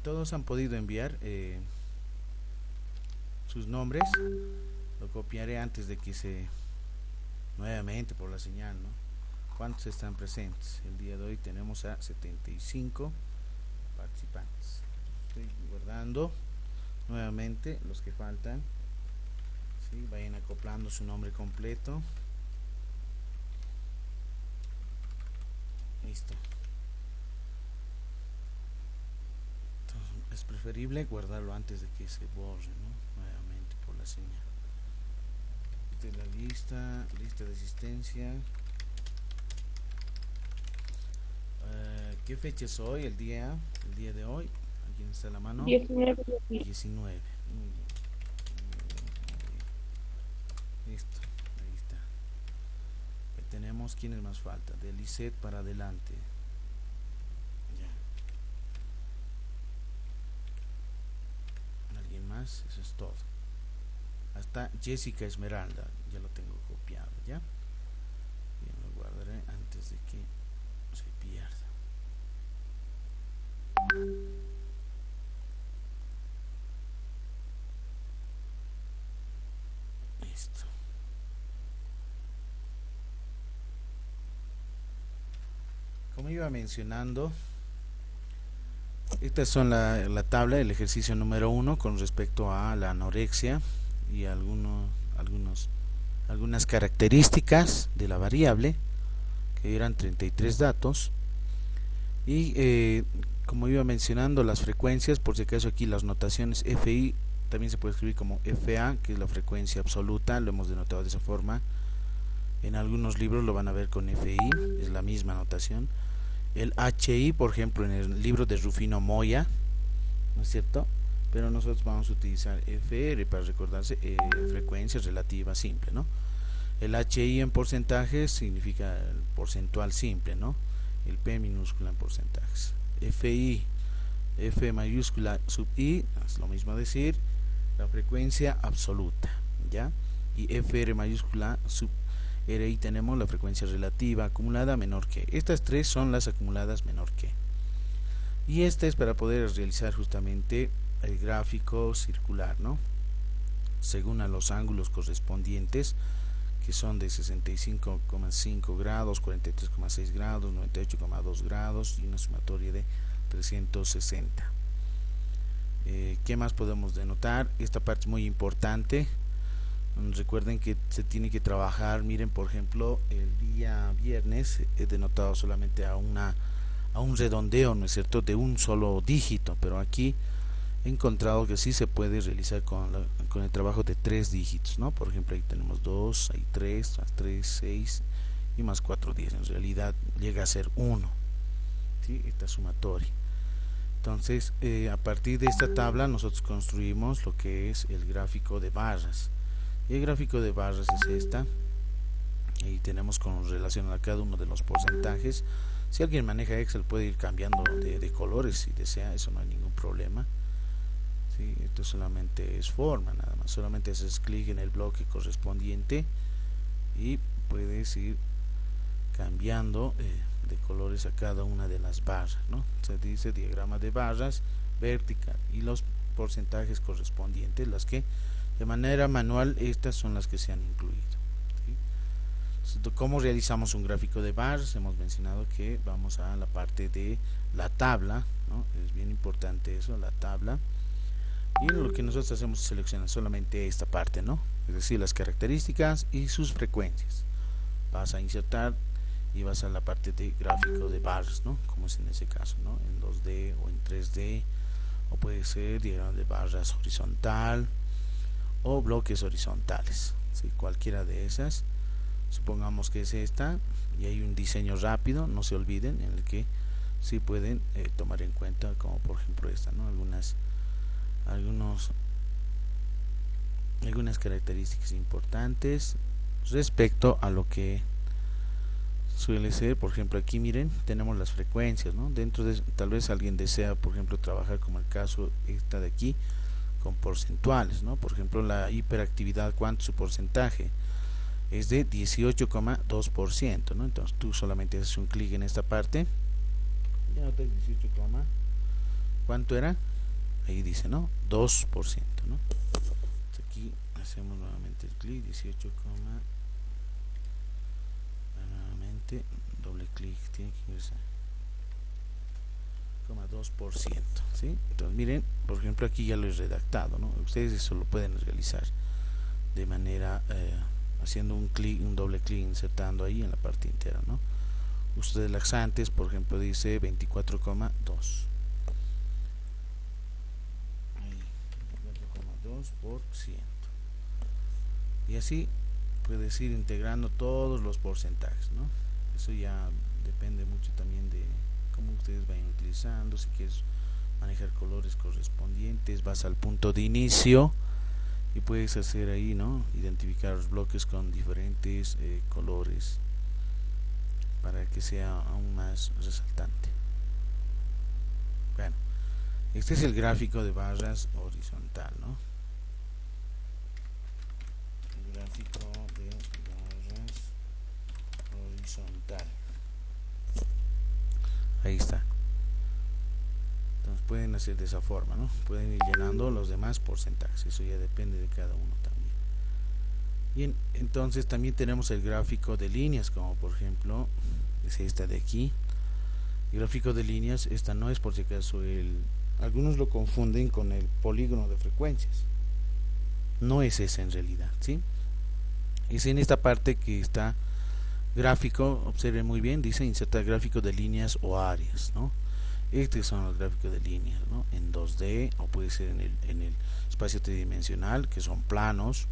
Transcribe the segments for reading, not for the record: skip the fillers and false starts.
todos han podido enviar sus nombres. Lo copiaré antes de que se nuevamente por la señal, ¿no? ¿Cuántos están presentes? El día de hoy tenemos a 75 participantes. Estoy guardando nuevamente los que faltan. ¿Sí? Vayan acoplando su nombre completo. Listo. Entonces, es preferible guardarlo antes de que se borre, ¿no? Nuevamente por la señal. Esta es la lista de asistencia. ¿Qué fecha es hoy? El día de hoy. ¿Alguien está a la mano? 19. 19. Muy bien. Listo, ahí está. Ahí tenemos quiénes más falta. De Lisette para adelante. Ya. ¿Alguien más? Eso es todo. Hasta Jessica Esmeralda. Ya lo tengo copiado, ¿ya? Bien, lo guardaré antes de que se pierda. Listo. Como iba mencionando, estas son la tabla, el ejercicio número 1 con respecto a la anorexia y algunas características de la variable, que eran 33 datos. Y como iba mencionando, las frecuencias, por si acaso aquí las notaciones FI también se puede escribir como FA, que es la frecuencia absoluta, lo hemos denotado de esa forma. En algunos libros lo van a ver con FI, es la misma notación. El HI, por ejemplo, en el libro de Rufino Moya, ¿no es cierto? Pero nosotros vamos a utilizar FR para recordarse, frecuencia relativa simple, ¿no? El HI en porcentajes significa el porcentual simple, ¿no? El P minúscula en porcentajes. FI, F mayúscula sub I, es lo mismo decir, la frecuencia absoluta, ¿ya? Y FR mayúscula sub RI tenemos la frecuencia relativa acumulada menor que. Estas tres son las acumuladas menor que. Y esta es para poder realizar justamente el gráfico circular, ¿no? Según a los ángulos correspondientes, que son de 65,5 grados, 43,6 grados, 98,2 grados y una sumatoria de 360. ¿Qué más podemos denotar? Esta parte es muy importante. Recuerden que se tiene que trabajar. Miren, por ejemplo, el día viernes he denotado solamente a un redondeo, ¿no es cierto?, de un solo dígito, pero aquí he encontrado que sí se puede realizar con el trabajo de 3 dígitos, ¿no? Por ejemplo, ahí tenemos 2, hay 3, más 3, 6 y más 4, 10. En realidad llega a ser 1, ¿sí? Esta sumatoria. Entonces, a partir de esta tabla nosotros construimos lo que es el gráfico de barras. Y el gráfico de barras es esta. Y tenemos con relación a cada uno de los porcentajes. Si alguien maneja Excel puede ir cambiando de colores si desea, eso no hay ningún problema. ¿Sí? Esto solamente es forma, nada más. Solamente haces clic en el bloque correspondiente y puedes ir cambiando de colores a cada una de las barras, ¿no? Se dice diagrama de barras vertical y los porcentajes correspondientes, las que de manera manual, estas son las que se han incluido. ¿Sí? ¿Cómo realizamos un gráfico de barras? Hemos mencionado que vamos a la parte de la tabla, ¿no? Es bien importante eso, la tabla. Y lo que nosotros hacemos es seleccionar solamente esta parte, ¿no? Es decir, las características y sus frecuencias. Vas a insertar y vas a la parte de gráfico de barras, ¿no? Como es en ese caso, ¿no? En 2D o en 3D, o puede ser diagrama de barras horizontal o bloques horizontales, ¿sí? Cualquiera de esas. Supongamos que es esta y hay un diseño rápido, no se olviden, en el que sí pueden tomar en cuenta, como por ejemplo esta, ¿no? Algunas características importantes respecto a lo que suele ser. Por ejemplo, aquí miren, tenemos las frecuencias, ¿no? Dentro de, tal vez alguien desea, por ejemplo, trabajar como el caso esta de aquí con porcentuales, ¿no? Por ejemplo, la hiperactividad, ¿cuánto es su porcentaje? Es de 18,2%, ¿no? Entonces tú solamente haces un clic en esta parte. Ya notas 18, ¿cuánto era? ahí dice, ¿no? 2%, ¿no? Aquí hacemos nuevamente el clic, 18, nuevamente doble clic, tiene que ingresar 2%, ¿sí? Entonces miren, por ejemplo, aquí ya lo he redactado, ¿no? Ustedes eso lo pueden realizar de manera haciendo un clic, un doble clic, insertando ahí en la parte interna, ¿no? Uso de laxantes, por ejemplo, dice 24,2, 24,2%, y así puedes ir integrando todos los porcentajes, ¿no? Eso ya depende mucho también de cómo ustedes vayan utilizando. Si quieres manejar colores correspondientes, vas al punto de inicio y puedes hacer ahí, ¿no? Identificar los bloques con diferentes colores para que sea aún más resaltante. Bueno, este es el gráfico de barras horizontal, ¿no? El gráfico de barras horizontal. Ahí está. Entonces pueden hacer de esa forma, ¿no? Pueden ir llenando los demás porcentajes. Eso ya depende de cada uno también. Bien, entonces también tenemos el gráfico de líneas, como por ejemplo es esta de aquí. El gráfico de líneas, esta no es por si acaso algunos lo confunden con el polígono de frecuencias. No es esa en realidad, ¿sí? Es en esta parte que está gráfico, observen muy bien, dice insertar gráfico de líneas o áreas, ¿no? Estos son los gráficos de líneas, ¿no? En 2D, o puede ser en el espacio tridimensional, que son planos,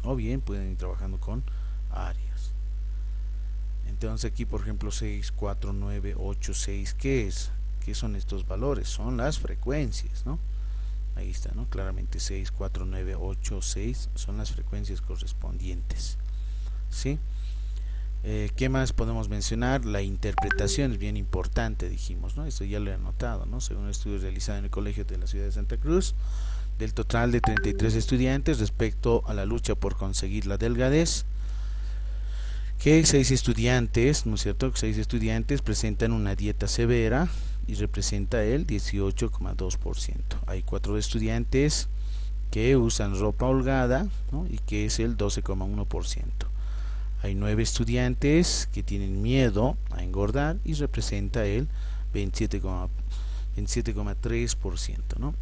o bien pueden ir trabajando con áreas. Entonces aquí, por ejemplo, 6, 4, 9, 8, 6, ¿qué es? ¿Qué son estos valores? Son las frecuencias, ¿no? Ahí está, ¿no? Claramente 6, 4, 9, 8, 6 son las frecuencias correspondientes, ¿sí? ¿Qué más podemos mencionar? La interpretación es bien importante, dijimos, ¿no? Esto ya lo he anotado, ¿no? Según un estudio realizado en el Colegio de la Ciudad de Santa Cruz, del total de 33 estudiantes respecto a la lucha por conseguir la delgadez, que 6 estudiantes, ¿no es cierto? 6 estudiantes presentan una dieta severa y representa el 18,2%. Hay 4 estudiantes que usan ropa holgada, ¿no? Y que es el 12,1%. Hay 9 estudiantes que tienen miedo a engordar y representa el 27,3%, ¿no?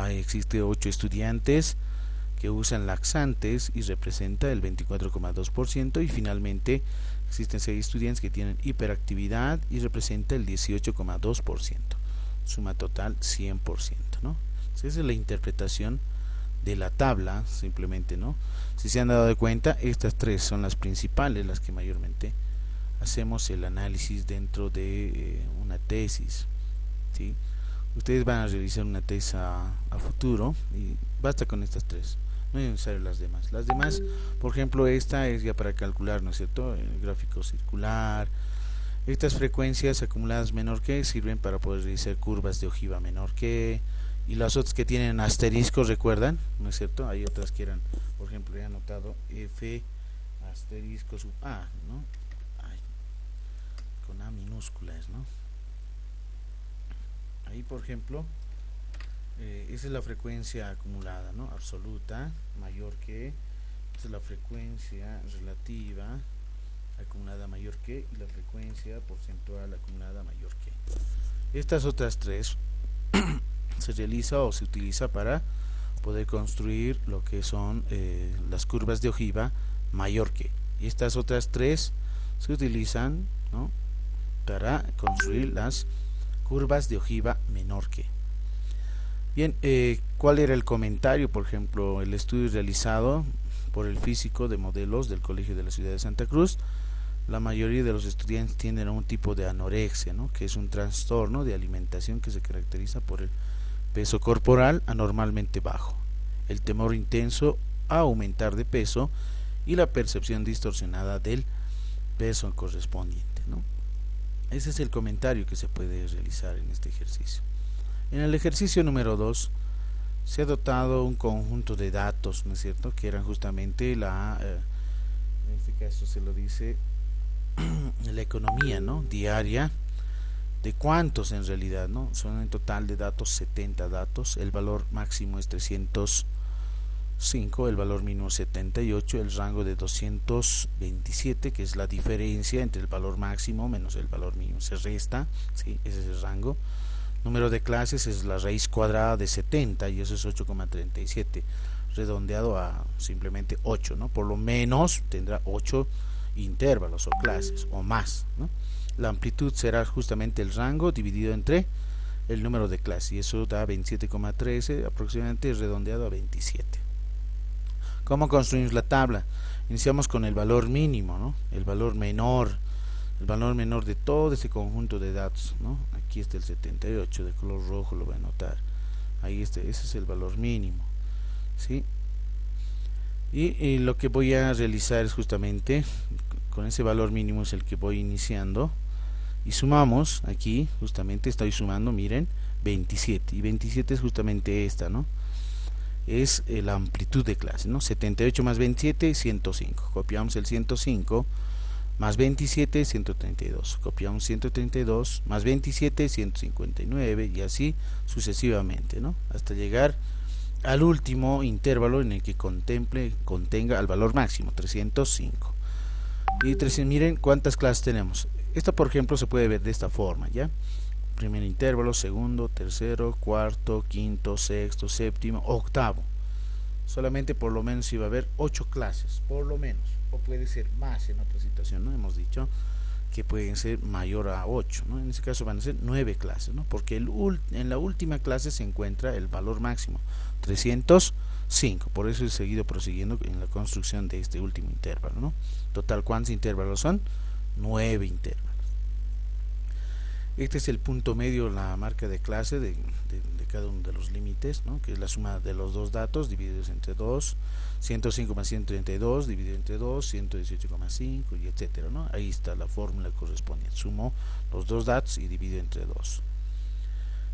Existe 8 estudiantes que usan laxantes y representa el 24,2%, y finalmente existen 6 estudiantes que tienen hiperactividad y representa el 18,2%, suma total 100%, ¿no? Esa es la interpretación de la tabla, simplemente, ¿no? Si se han dado de cuenta, estas 3 son las principales, las que mayormente hacemos el análisis dentro de una tesis, ¿sí? Ustedes van a realizar una tesis a futuro y basta con estas 3, no es necesario las demás. Las demás, por ejemplo, esta es ya para calcular, ¿no es cierto?, el gráfico circular. Estas frecuencias acumuladas menor que sirven para poder realizar curvas de ojiva menor que, y las otras que tienen asteriscos, recuerdan, ¿no es cierto? Hay otras que eran, por ejemplo, he anotado F asterisco sub A, ¿no? Ay, con A minúsculas, ¿no? Ahí, por ejemplo, esa es la frecuencia acumulada, ¿no? Absoluta, mayor que. Esa es la frecuencia relativa acumulada mayor que, y la frecuencia porcentual acumulada mayor que. Estas otras 3 se realiza o se utiliza para poder construir lo que son las curvas de ojiva mayor que, y estas otras 3 se utilizan, ¿no?, para construir las curvas de ojiva menor que. Bien, ¿cuál era el comentario? Por ejemplo, el estudio realizado por el físico de modelos del Colegio de la Ciudad de Santa Cruz, la mayoría de los estudiantes tienen un tipo de anorexia, ¿no?, que es un trastorno de alimentación que se caracteriza por el peso corporal anormalmente bajo, el temor intenso a aumentar de peso y la percepción distorsionada del peso correspondiente, ¿no? Ese es el comentario que se puede realizar en este ejercicio. En el ejercicio número 2 se ha dotado un conjunto de datos, ¿no es cierto?, que eran justamente en este caso se lo dice la economía, ¿no?, diaria de cuántos en realidad, ¿no? Son en total de datos 70 datos, el valor máximo es 305, el valor mínimo 78, el rango de 227, que es la diferencia entre el valor máximo menos el valor mínimo, se resta, ¿sí? Ese es el rango. Número de clases es la raíz cuadrada de 70 y eso es 8,37, redondeado a simplemente 8, ¿no? Por lo menos tendrá 8 intervalos o clases o más, ¿no? La amplitud será justamente el rango dividido entre el número de clases y eso da 27,13 aproximadamente, redondeado a 27. ¿Cómo construimos la tabla? Iniciamos con el valor mínimo, ¿no? El valor menor de todo ese conjunto de datos, ¿no? Aquí está el 78 de color rojo, lo voy a anotar. Ahí está, ese es el valor mínimo, ¿sí? Y lo que voy a realizar es justamente con ese valor mínimo es el que voy iniciando y sumamos aquí, justamente estoy sumando, miren, 27 y 27 es justamente esta, ¿no? Es la amplitud de clase, ¿no? 78 más 27, 105, copiamos el 105 más 27, 132, copiamos 132 más 27, 159 y así sucesivamente, ¿no? Hasta llegar al último intervalo en el que contenga al valor máximo, 305. Y miren cuántas clases tenemos. Esta, por ejemplo, se puede ver de esta forma, ¿ya? Primer intervalo, segundo, tercero, cuarto, quinto, sexto, séptimo, octavo. Solamente por lo menos iba a haber 8 clases, por lo menos, o puede ser más en otra situación, ¿no? Hemos dicho que pueden ser mayor a 8, ¿no? En este caso van a ser 9 clases, ¿no? Porque en la última clase se encuentra el valor máximo, 305, por eso he seguido prosiguiendo en la construcción de este último intervalo, ¿no? Total, ¿cuántos intervalos son? 9 intervalos. Este es el punto medio, la marca de clase de cada uno de los límites, ¿no? Que es la suma de los dos datos divididos entre 2, 105 más 132 dividido entre 2, 118,5 y etcétera, ¿no? Ahí está la fórmula correspondiente. Sumo los dos datos y divido entre 2.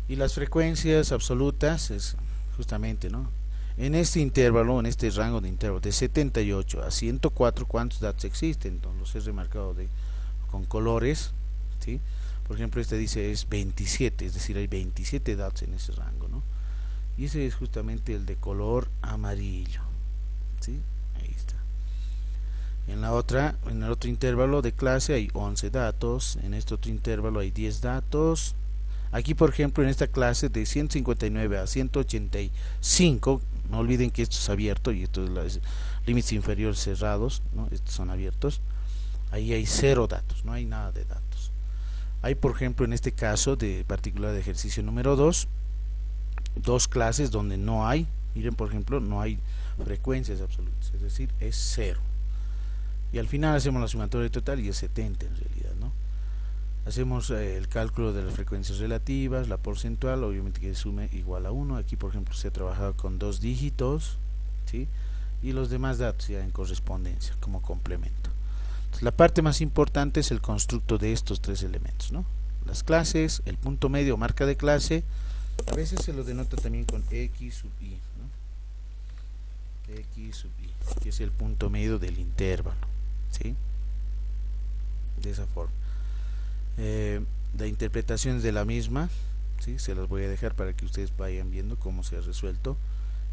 Y las frecuencias absolutas es justamente, ¿no? En este intervalo, en este rango de intervalo de 78 a 104, ¿cuántos datos existen? Entonces los he remarcado con colores, ¿sí? Por ejemplo, este dice es 27, es decir, hay 27 datos en ese rango, ¿no? Y ese es justamente el de color amarillo, ¿sí? Ahí está. En el otro intervalo de clase hay 11 datos, en este otro intervalo hay 10 datos. Aquí, por ejemplo, en esta clase de 159 a 185, no olviden que esto es abierto y estos los límites inferiores cerrados, ¿no? Estos son abiertos. Ahí hay 0 datos, no hay nada de datos. Hay, por ejemplo, en este caso de particular de ejercicio número 2, dos clases donde no hay, miren, por ejemplo, no hay frecuencias absolutas, es decir, es 0. Y al final hacemos la sumatoria total y es 70 en realidad, ¿no? Hacemos el cálculo de las frecuencias relativas, la porcentual, obviamente que sume igual a 1. Aquí, por ejemplo, se ha trabajado con 2 dígitos, ¿sí? Y los demás datos ya en correspondencia, como complemento. Entonces, la parte más importante es el constructo de estos 3 elementos, ¿no? Las clases, el punto medio o marca de clase, a veces se lo denota también con X sub I, ¿no? X sub I, que es el punto medio del intervalo, ¿sí? De esa forma. La interpretación de la misma, ¿sí? Se las voy a dejar para que ustedes vayan viendo cómo se ha resuelto.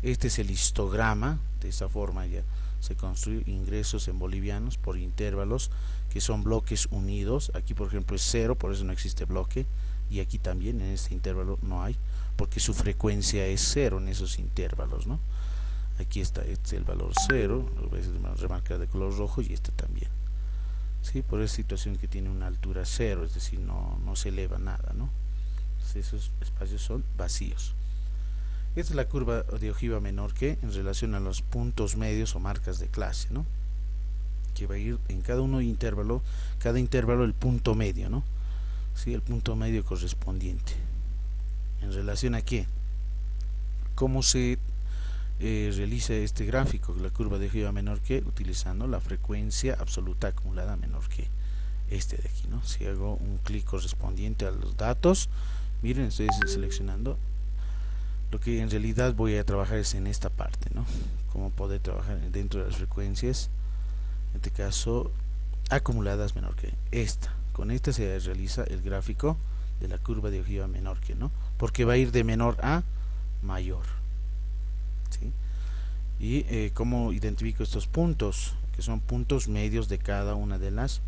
Este es el histograma, de esta forma ya se construye ingresos en bolivianos por intervalos que son bloques unidos. Aquí, por ejemplo, es 0, por eso no existe bloque, y aquí también en este intervalo no hay, porque su frecuencia es 0 en esos intervalos, ¿no? Aquí está, este es el valor 0, lo voy a remarcar de color rojo, y este también, ¿sí? Por esa situación que tiene una altura 0, es decir, no se eleva nada, ¿no? Entonces, esos espacios son vacíos. Esta es la curva de ojiva menor que en relación a los puntos medios o marcas de clase, ¿no? Que va a ir en cada intervalo el punto medio, ¿no? Sí, el punto medio correspondiente. ¿En relación a qué? ¿Cómo se realiza este gráfico? La curva de ojiva menor que, utilizando la frecuencia absoluta acumulada menor que este de aquí, ¿no? Si hago un clic correspondiente a los datos, miren, estoy seleccionando. Lo que en realidad voy a trabajar es en esta parte, ¿no? Cómo poder trabajar dentro de las frecuencias, en este caso acumuladas menor que esta. Con esta se realiza el gráfico de la curva de ojiva menor que, ¿no? Porque va a ir de menor a mayor, ¿sí? Y cómo identifico estos puntos, que son puntos medios de cada una de las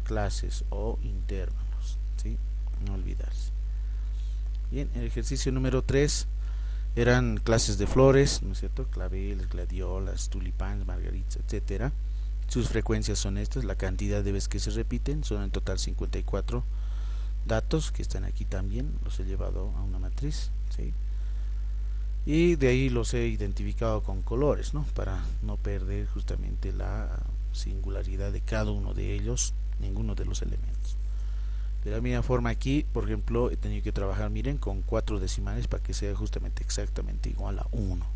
clases o intervalos, ¿sí? No olvidarse. Bien, el ejercicio número 3 eran clases de flores, ¿no es cierto? Claveles, gladiolas, tulipanes, margaritas, etcétera. Sus frecuencias son estas, la cantidad de veces que se repiten, son en total 54 datos que están aquí también, los he llevado a una matriz, ¿sí? Y de ahí los he identificado con colores, ¿no? Para no perder justamente la singularidad de cada uno de ellos, ninguno de los elementos. De la misma forma aquí, por ejemplo, he tenido que trabajar, miren, con 4 decimales para que sea justamente exactamente igual a 1.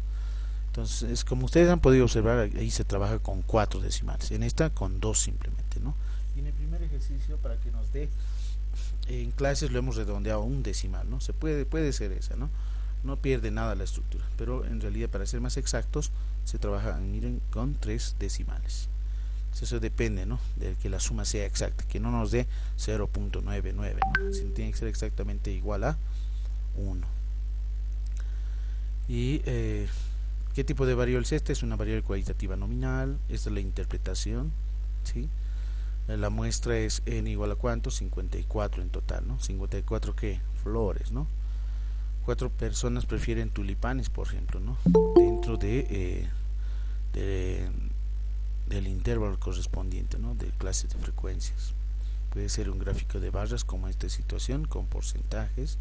Entonces, como ustedes han podido observar, ahí se trabaja con 4 decimales, en esta con 2 simplemente, ¿no? Y en el primer ejercicio, para que nos dé, en clases lo hemos redondeado a un decimal, ¿no? Puede ser esa, ¿no? No pierde nada la estructura, pero en realidad, para ser más exactos, se trabaja, miren, con 3 decimales. Entonces, eso depende, ¿no? De que la suma sea exacta, que no nos dé 0.99, ¿no? Sino tiene que ser exactamente igual a 1. Y ¿qué tipo de variable es esta? Es una variable cualitativa nominal. Esta es la interpretación, ¿sí? La muestra es n igual a ¿cuánto? 54 en total, ¿no? 54 ¿qué? Flores, ¿no? 4 personas prefieren tulipanes, por ejemplo, ¿no? Dentro del intervalo correspondiente, ¿no? De clases de frecuencias. Puede ser un gráfico de barras como esta situación con porcentajes,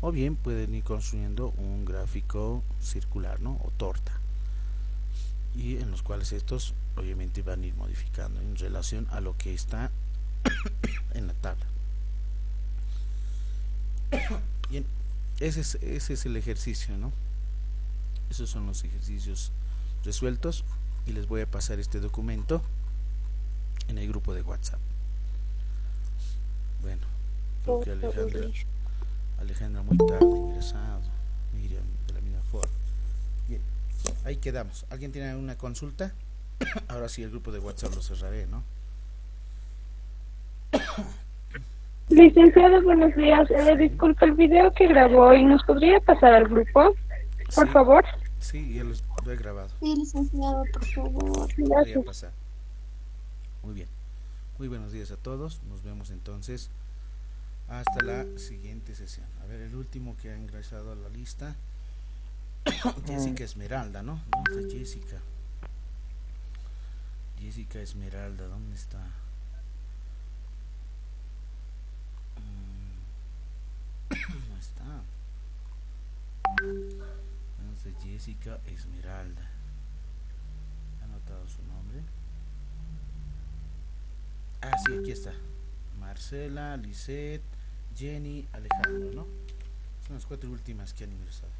o bien pueden ir construyendo un gráfico circular, ¿no? O torta, y en los cuales estos obviamente van a ir modificando en relación a lo que está en la tabla. Bien, ese es el ejercicio, ¿no? Esos son los ejercicios resueltos, y les voy a pasar este documento en el grupo de WhatsApp. Bueno, creo que Alejandra muy tarde ingresado, Miriam de la misma forma. Bien, ahí quedamos. ¿Alguien tiene alguna consulta? Ahora sí, el grupo de WhatsApp lo cerraré, ¿no? Licenciado, buenos días. Disculpe, el video que grabó y nos podría pasar al grupo, por favor. Sí, ya lo he grabado. Sí, licenciado, por favor. Voy a pasar. Muy bien. Muy buenos días a todos. Nos vemos entonces hasta la siguiente sesión. A ver, el último que ha ingresado a la lista, Jessica Esmeralda, ¿no? ¿Dónde está Jessica? Jessica Esmeralda, ¿dónde está? No está. ¿Dónde está Jessica Esmeralda? ¿Ha anotado su nombre? Ah, sí, aquí está. Marcela, Lisette, Jenny, Alejandro, ¿no? Son las 4 últimas que han ingresado.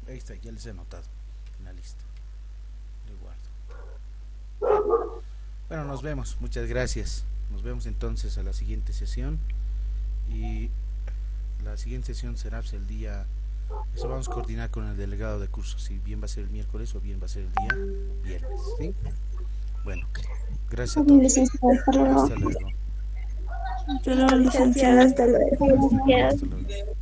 Ahí está, ya les he anotado en la lista. Le guardo. Bueno, nos vemos. Muchas gracias. Nos vemos entonces a la siguiente sesión. Y la siguiente sesión será el día... Eso vamos a coordinar con el delegado de curso, si bien va a ser el miércoles o bien va a ser el día viernes, ¿sí? Bueno, gracias a todos. Hasta luego. Hasta luego, licenciada. Hasta luego. Hasta luego.